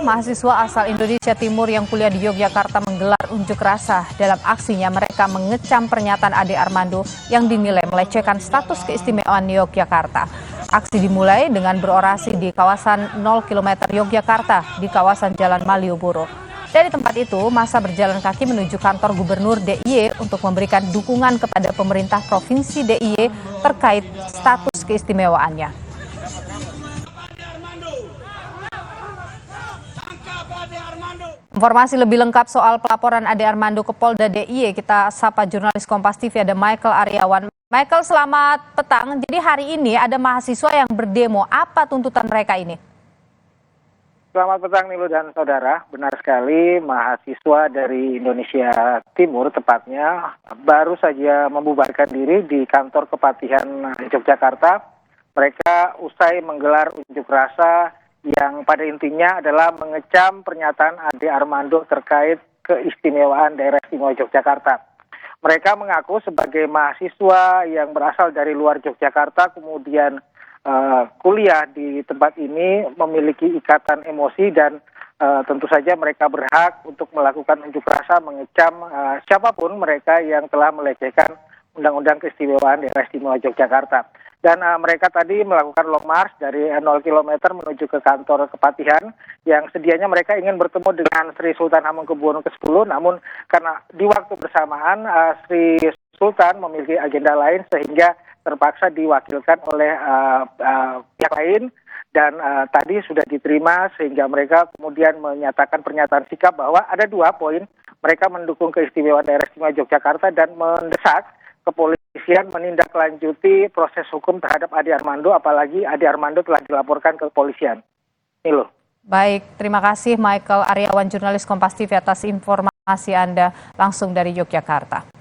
mahasiswa asal Indonesia Timur yang kuliah di Yogyakarta menggelar unjuk rasa. Dalam aksinya mereka mengecam pernyataan Ade Armando yang dinilai melecehkan status keistimewaan Yogyakarta. Aksi dimulai dengan berorasi di kawasan 0 km Yogyakarta di kawasan Jalan Malioboro. Dari tempat itu, massa berjalan kaki menuju kantor Gubernur DIY untuk memberikan dukungan kepada pemerintah Provinsi DIY terkait status keistimewaannya. Informasi lebih lengkap soal pelaporan Ade Armando ke Polda DIY, kita sapa jurnalis Kompas TV ada Michael Aryawan. Michael, selamat petang. Jadi hari ini ada mahasiswa yang berdemo. Apa tuntutan mereka ini? Selamat petang Nilu dan saudara. Benar sekali, mahasiswa dari Indonesia Timur tepatnya baru saja membubarkan diri di kantor Kepatihan Yogyakarta. Mereka usai menggelar unjuk rasa yang pada intinya adalah mengecam pernyataan Ade Armando terkait keistimewaan daerah istimewa Yogyakarta. Mereka mengaku sebagai mahasiswa yang berasal dari luar Yogyakarta kemudian kuliah di tempat ini memiliki ikatan emosi dan tentu saja mereka berhak untuk melakukan unjuk rasa mengecam siapapun mereka yang telah melecehkan Undang-Undang Keistimewaan Daerah Istimewa Yogyakarta. Dan mereka tadi melakukan long march dari 0 km menuju ke kantor Kepatihan yang sedianya mereka ingin bertemu dengan Sri Sultan Hamengkubuwono ke-10, namun karena di waktu bersamaan Sri Sultan memiliki agenda lain sehingga terpaksa diwakilkan oleh pihak lain dan tadi sudah diterima sehingga mereka kemudian menyatakan pernyataan sikap bahwa ada 2 poin. Mereka mendukung keistimewaan daerah istimewa Yogyakarta dan mendesak kepolisian menindaklanjuti proses hukum terhadap Ade Armando, apalagi Ade Armando telah dilaporkan ke kepolisian. Nilo. Baik, terima kasih Michael Aryawan, jurnalis Kompas TV atas informasi Anda langsung dari Yogyakarta.